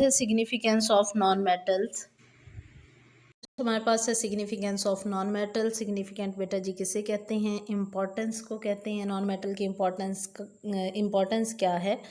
है significance of non metals. हमारे पास है significance of non metal. Significant बेटा जी किसे कहते हैं? इम्पोर्टेंस को कहते हैं। नॉन मेटल की इम्पोर्टेंस क्या है?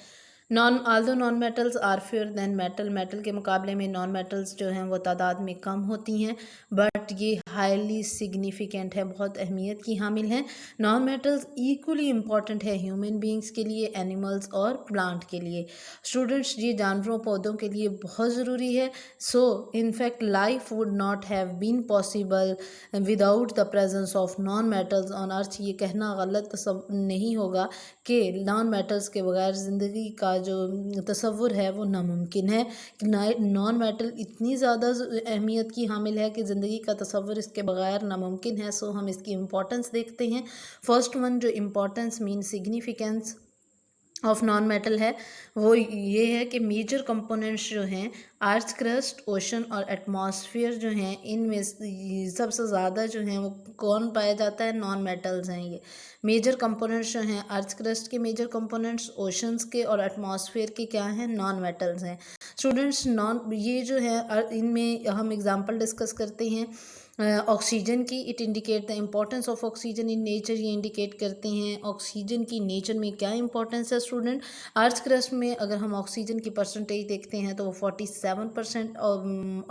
Although non metals are fewer than metal, metal के मुकाबले में नॉन मेटल्स जो हैं वो तादाद में कम होती हैं, बट ये हाईली सिग्निफिकेंट है, बहुत अहमियत की हामिल हैं। नॉन मेटल्स इक्वली इम्पॉर्टेंट है ह्यूमन बींग्स के लिए, एनिमल्स और प्लांट के लिए। स्टूडेंट्स, ये जानवरों पौधों के लिए बहुत ज़रूरी है। So in fact life would not have been possible without the presence of non metals on earth. ये कहना गलत नहीं होगा कि नॉन मेटल्स के बगैर ज़िंदगी का जो तसव्वुर है वो नामुमकिन है। नॉन मेटल इतनी ज़्यादा अहमियत की हामिल है कि ज़िंदगी का तसव्वुर इसके बगैर नामुमकिन है। सो हम इसकी इम्पोर्टेंस देखते हैं। फर्स्ट वन जो importance mean significance of non metal है वो ये है कि मेजर कंपोनेंट्स जो हैं अर्थ क्रस्ट, ओशन और एटमॉस्फेयर जो हैं, इनमें सबसे ज़्यादा जो हैं वो कौन पाया जाता है? नॉन मेटल्स हैं। ये मेजर कंपोनेंट्स जो हैं अर्थ क्रस्ट के मेजर कंपोनेंट्स, ओशंस के और एटमॉस्फेयर के क्या हैं? नॉन मेटल्स हैं। स्टूडेंट्स, ये जो है इनमें हम एग्जांपल डिस्कस करते हैं ऑक्सीजन की। It indicate the importance of oxygen in nature. ये इंडिकेट करते हैं ऑक्सीजन की नेचर में क्या इंपॉर्टेंस है। स्टूडेंट, अर्थ क्रस्ट में अगर हम ऑक्सीजन की परसेंटेज देखते हैं तो वो 47%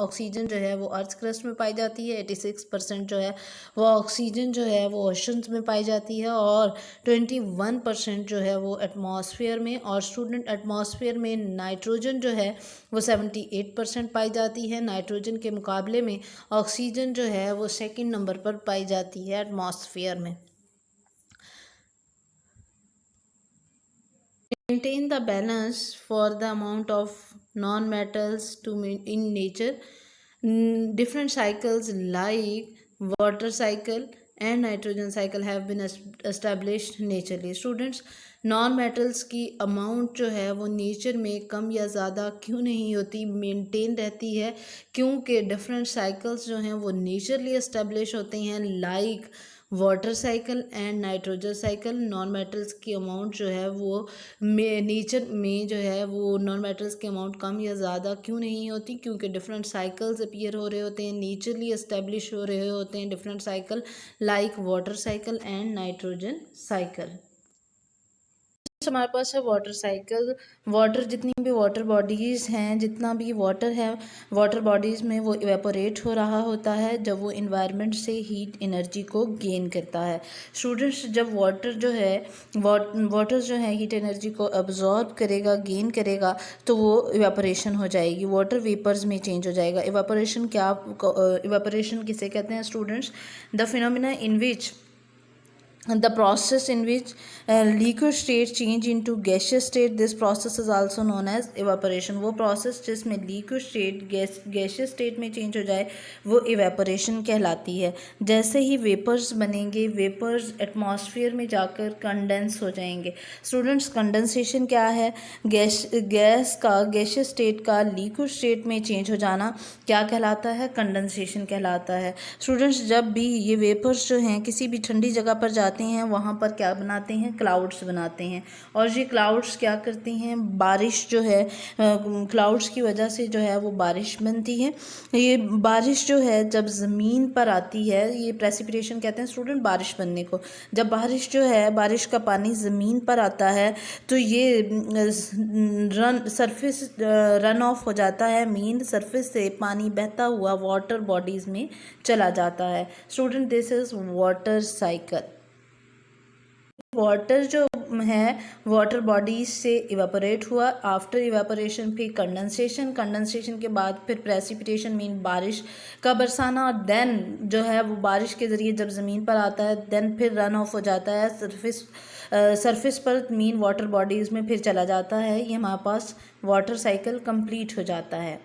ऑक्सीजन जो है वो अर्थ क्रस्ट में पाई जाती है, 86% जो है वो ऑक्सीजन जो है वो ओशंस में पाई जाती है, और 21% जो है वो एटमॉस्फेयर में। और स्टूडेंट, एटमॉस्फेयर में नाइट्रोजन जो है वो 78% पाई जाती है। नाइट्रोजन के मुकाबले में ऑक्सीजन जो है वो सेकंड नंबर पर पाई जाती है एटमॉस्फेयर में। Maintain the balance for the amount of non-metals in nature. Different cycles like water cycle and nitrogen cycle have been established naturally. Students, non metals की अमाउंट जो है वो नेचर में कम या ज़्यादा क्यों नहीं होती, मेंटेन रहती है? क्योंकि डिफरेंट साइकिल्स जो हैं वो नेचरली इस्टेब्लिश होते हैं, like water cycle and nitrogen cycle. Non metals की अमाउंट जो है वो नेचर में जो है वो नॉन मेटल्स की अमाउंट कम या ज़्यादा क्यों नहीं होती? क्योंकि डिफरेंट साइकिल्स अपीयर हो रहे होते हैं, नेचरली इस्टेब्लिश हो रहे होते हैं different cycle like water cycle and nitrogen cycle. हमारे पास है वाटर साइकिल। वाटर, जितनी भी वाटर बॉडीज़ हैं, जितना भी वाटर है वाटर बॉडीज़ में, वो इवेपोरेट हो रहा होता है जब वो इन्वायरमेंट से हीट एनर्जी को गेन करता है। स्टूडेंट्स, जब वाटर जो है वाटर जो है हीट एनर्जी को अब्जॉर्ब करेगा, गेन करेगा, तो वो इवेपोरेशन हो जाएगी, वाटर वेपर्स में चेंज हो जाएगा। इवेपोरेशन किसे कहते हैं? Students, the phenomena in which the process in which liquid state change into gaseous state, this process is also known as evaporation. वो process जिसमें liquid state gaseous state में change हो जाए वो evaporation कहलाती है। जैसे ही vapors बनेंगे, vapors atmosphere में जाकर condense हो जाएंगे। Students, condensation क्या है? गैस का gaseous state का liquid state में change हो जाना क्या कहलाता है? condensation कहलाता है। Students, जब भी ये vapors जो हैं किसी भी ठंडी जगह पर जाते हैं, वहाँ पर क्या बनाते हैं? क्लाउड्स बनाते हैं। और ये क्लाउड्स क्या करती हैं? बारिश जो है, क्लाउड्स की वजह से जो है वो बारिश बनती है। ये बारिश जो है जब ज़मीन पर आती है, ये प्रेसिपिटेशन कहते हैं स्टूडेंट बारिश बनने को। जब बारिश जो है, बारिश का पानी ज़मीन पर आता है तो ये रन ऑफ हो जाता है, मीन सरफेस से पानी बहता हुआ वाटर बॉडीज़ में चला जाता है। Student, this is water cycle. Water जो है वाटर बॉडीज से इवेपोरेट हुआ, आफ्टर इवेपोरेशन फिर कंडेंसेशन के बाद फिर प्रेसिपिटेशन मीन बारिश का बरसाना, और देन जो है वो बारिश के ज़रिए जब ज़मीन पर आता है देन फिर रन ऑफ हो जाता है सरफेस पर, मीन वाटर बॉडीज़ में फिर चला जाता है। ये हमारे पास वाटर साइकिल कंप्लीट हो जाता है।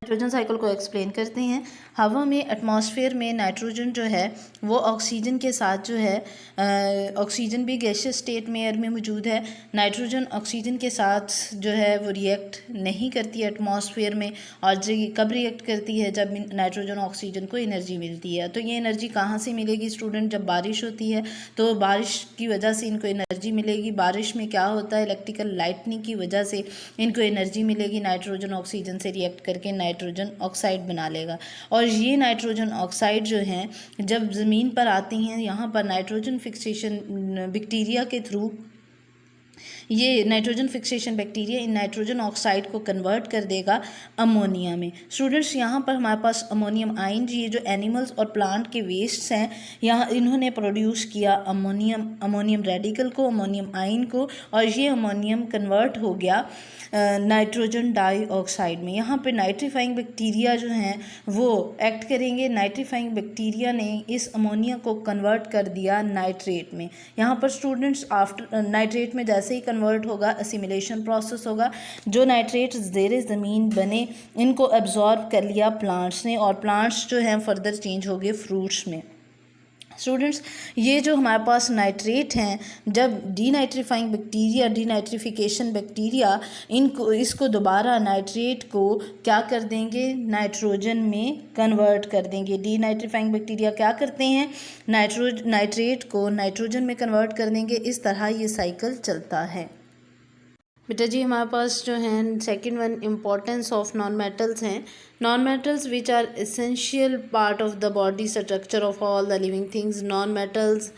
नाइट्रोजन साइकिल को एक्सप्लेन करते हैं। हवा में एटमॉस्फेयर में नाइट्रोजन जो है वो ऑक्सीजन के साथ जो है ऑक्सीजन भी गैसियस स्टेट में एयर में मौजूद है। नाइट्रोजन ऑक्सीजन के साथ जो है वो रिएक्ट नहीं करती है एटमॉस्फेयर में, और जो कब रिएक्ट करती है, जब नाइट्रोजन ऑक्सीजन को एनर्जी मिलती है। तो ये एनर्जी कहाँ से मिलेगी स्टूडेंट? जब बारिश होती है तो बारिश की वजह से इनको एनर्जी मिलेगी। बारिश में क्या होता है, इलेक्ट्रिकल लाइटनिंग की वजह से इनको एनर्जी मिलेगी। नाइट्रोजन ऑक्सीजन से रिएक्ट करके नाइट्रोजन ऑक्साइड बना लेगा, और ये नाइट्रोजन ऑक्साइड जो हैं जब ज़मीन पर आती हैं, यहाँ पर नाइट्रोजन फिक्सेशन बैक्टीरिया के थ्रू ये nitrogen fixation bacteria in nitrogen oxide को कन्वर्ट कर देगा अमोनिया में। स्टूडेंट्स, यहाँ पर हमारे पास अमोनियम आयन, ये जो एनिमल्स और प्लांट के वेस्ट्स हैं, यहाँ इन्होंने प्रोड्यूस किया अमोनियम रेडिकल को, अमोनियम आयन को, और ये अमोनियम कन्वर्ट हो गया नाइट्रोजन डाइऑक्साइड में। यहाँ पे नाइट्रीफाइंग बैक्टीरिया जो हैं वो एक्ट करेंगे। नाइट्रीफाइंग बैक्टीरिया ने इस अमोनिया को कन्वर्ट कर दिया नाइट्रेट में। यहाँ पर स्टूडेंट्स आफ्टर नाइट्रेट में जैसे ही कन्वर्ट होगा, असिमिलेशन प्रोसेस होगा। जो नाइट्रेट ज़ेरे ज़मीन बने, इनको एब्जॉर्ब कर लिया प्लांट्स ने, और प्लांट्स जो हैं फर्दर चेंज हो गए फ्रूट्स में। स्टूडेंट्स, ये जो हमारे पास नाइट्रेट हैं, जब डीनाइट्रीफाइंग बैक्टीरिया, डीनाइट्रिफिकेशन बैक्टीरिया इसको दोबारा नाइट्रेट को क्या कर देंगे, नाइट्रोजन में कन्वर्ट कर देंगे। डीनाइट्रीफाइंग बैक्टीरिया क्या करते हैं, नाइट्रेट को नाइट्रोजन में कन्वर्ट कर देंगे। इस तरह ये साइकिल चलता है। बेटा जी, हमारे पास जो है second one importance of non metals हैं। Non metals which are essential part of the body structure of all the living things. Non metals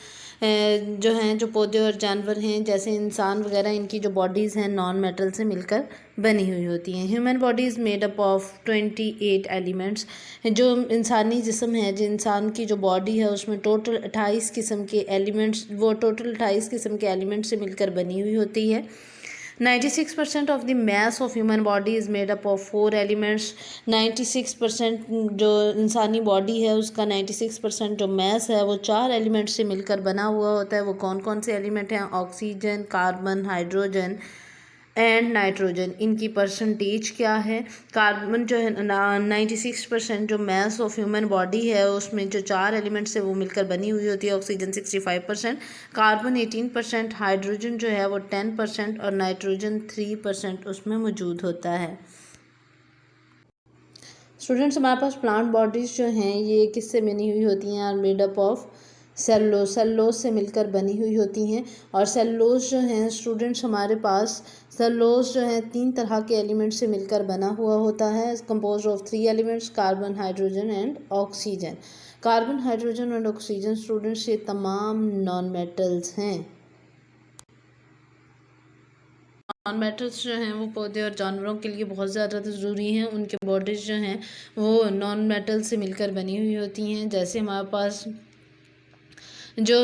जो हैं, जो पौधे और जानवर हैं जैसे इंसान वगैरह, इनकी जो बॉडीज़ हैं नॉन मेटल से मिलकर बनी हुई होती हैं। Human body is made up of 28 elements. जो इंसानी जिस्म है, जो इंसान की जो बॉडी है, उसमें टोटल 28 किस्म के एलिमेंट्स, वो टोटल 28 किस्म के एलिमेंट से मिलकर बनी हुई होती है। 96% of the mass of human body is made up of 4 elements। 96% जो इंसानी बॉडी है उसका 96% जो मैस है वो 4 एलिमेंट से मिलकर बना हुआ होता है। वो कौन कौन से एलिमेंट हैं? Oxygen, carbon, hydrogen and nitrogen. इनकी परसेंटेज क्या है? कार्बन जो है 96% जो मैस ऑफ ह्यूमन बॉडी है उसमें जो 4 एलिमेंट्स है वो मिलकर बनी हुई होती है। ऑक्सीजन 65%, कार्बन 18%, हाइड्रोजन जो है वो 10% और नाइट्रोजन 3% उसमें मौजूद होता है। स्टूडेंट्स, हमारे पास प्लांट बॉडीज़ जो हैं ये किससे बनी हुई होती हैं? आर मेड अप ऑफ सेल्लोज से मिलकर बनी हुई होती हैं। और सेल्लोज जो हैं स्टूडेंट्स, हमारे पास सेल्लोज जो है 3 तरह के एलिमेंट से मिलकर बना हुआ होता है। Compose of 3 elements, carbon, hydrogen and oxygen. Carbon, hydrogen and oxygen students ये तमाम नॉन मेटल्स हैं। नॉन मेटल्स जो हैं वो पौधे और जानवरों के लिए बहुत ज़्यादा ज़रूरी हैं। उनके बॉडीज़ जो हैं वो नॉन मेटल से मिलकर बनी हुई होती हैं। जैसे हमारे पास जो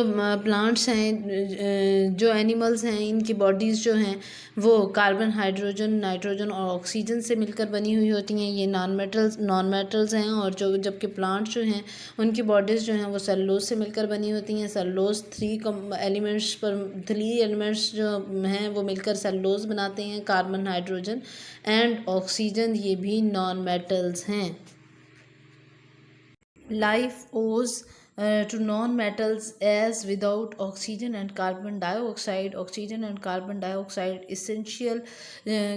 प्लांट्स हैं, जो एनिमल्स हैं, इनकी बॉडीज़ जो हैं वो कार्बन, हाइड्रोजन, नाइट्रोजन और ऑक्सीजन से मिलकर बनी हुई होती हैं। ये नॉन मेटल्स हैं। और जो जबकि प्लांट्स जो हैं उनकी बॉडीज़ जो हैं वो सेल्यूलोज से मिलकर बनी होती हैं। सेल्यूलोज 3 एलिमेंट्स जो हैं वो मिलकर सेल्यूलोज बनाते हैं। कार्बन, हाइड्रोजन एंड ऑक्सीजन ये भी नॉन मेटल्स हैं। Life owes to non-metals as without oxygen and carbon dioxide essential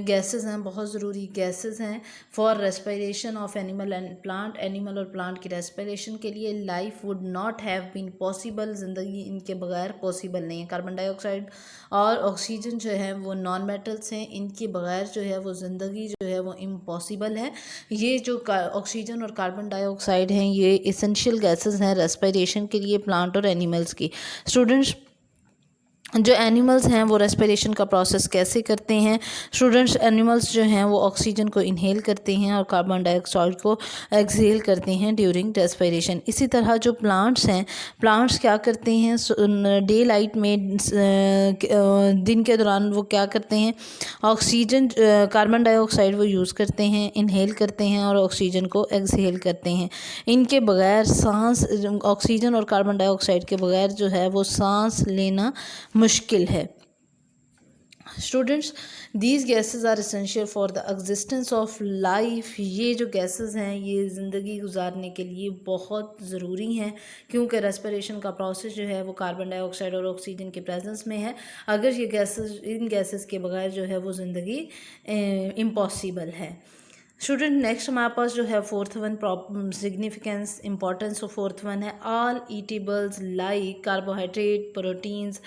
gases हैं, बहुत ज़रूरी gases हैं for respiration of animal और plant की respiration के लिए। life would not have been possible, ज़िंदगी इनके बगैर possible नहीं है। कार्बन डाइऑक्साइड और ऑक्सीजन जो है वो नॉन मेटल्स हैं, इनके बगैर जो है वो ज़िंदगी जो है वो इम्पॉसिबल है। ये जो ऑक्सीजन और कार्बन डाइऑक्साइड हैं ये एसेंशियल गैसेस हैं रेस्पिरेशन के लिए प्लांट और एनिमल्स की। स्टूडेंट्स, जो एनिमल्स हैं वो रेस्पिरेशन का प्रोसेस कैसे करते हैं? स्टूडेंट्स, एनिमल्स जो हैं वो ऑक्सीजन को इनहेल करते हैं और कार्बन डाइऑक्साइड को एक्सहेल करते हैं ड्यूरिंग रेस्पिरेशन। इसी तरह जो प्लांट्स हैं, प्लांट्स क्या करते हैं? डे लाइट में दिन के दौरान वो क्या करते हैं? ऑक्सीजन, कार्बन डाइऑक्साइड वो यूज़ करते हैं, इनहेल करते हैं और ऑक्सीजन को एक्सहेल करते हैं। इनके बगैर सांस, ऑक्सीजन और कार्बन डाइऑक्साइड के बगैर जो है वो सांस लेना मुश्किल है। Students, these gases are essential for the existence of life. ये जो गैसेज हैं ये ज़िंदगी गुजारने के लिए बहुत ज़रूरी हैं, क्योंकि रेस्पिरेशन का प्रोसेस जो है वो कार्बन डाइऑक्साइड और ऑक्सीजन के प्रेजेंस में है। अगर ये गैसेज, इन गैसेज के बगैर जो है वो ज़िंदगी इम्पॉसिबल है। स्टूडेंट, नेक्स्ट हमारे पास जो है fourth one significance importance of fourth one है all eatables like carbohydrate, proteins,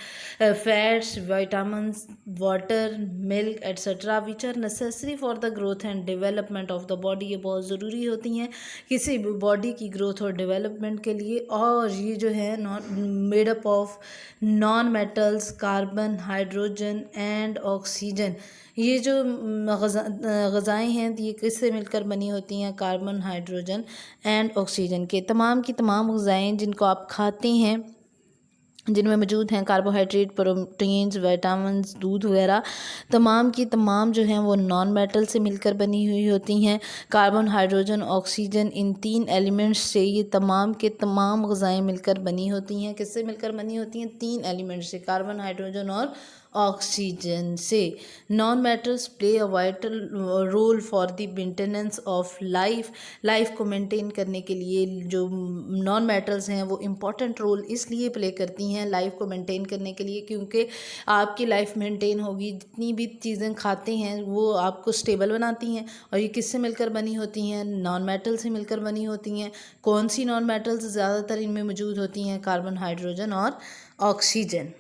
fats, vitamins, water, milk etcetera which are necessary for the growth and development of the body. ये बहुत ज़रूरी होती हैं किसी भी बॉडी की ग्रोथ और डेवलपमेंट के लिए। और ये जो है made up of non metals, carbon, hydrogen and oxygen. ये जो ग़ज़ाएँ हैं ये किससे मिलकर बनी होती हैं? कार्बन, हाइड्रोजन एंड ऑक्सीजन के। तमाम की तमाम ग़ज़ाएँ जिनको आप खाते हैं, जिनमें मौजूद हैं कार्बोहाइड्रेट, प्रोटीन्स, विटामिन्स, दूध वगैरह, तमाम की तमाम जो हैं वो नॉन मेटल से मिलकर बनी हुई होती हैं। कार्बन, हाइड्रोजन, ऑक्सीजन, इन तीन एलिमेंट्स से ये तमाम के तमाम ग़ज़ाएँ मिलकर बनी होती हैं। किससे मिलकर बनी होती हैं? तीन एलिमेंट्स से, कार्बन, हाइड्रोजन और ऑक्सीजन से। Non metals play a vital role for the maintenance of life को मेंटेन करने के लिए जो नॉन मेटल्स हैं वो इम्पॉर्टेंट रोल इसलिए प्ले करती हैं लाइफ को मेंटेन करने के लिए, क्योंकि आपकी लाइफ मेंटेन होगी, जितनी भी चीज़ें खाते हैं वो आपको स्टेबल बनाती हैं। और ये किससे मिलकर बनी होती हैं? नॉन मेटल से मिलकर बनी होती हैं। कौन सी नॉन मेटल्स ज़्यादातर इनमें मौजूद होती हैं? कार्बन, हाइड्रोजन और ऑक्सीजन।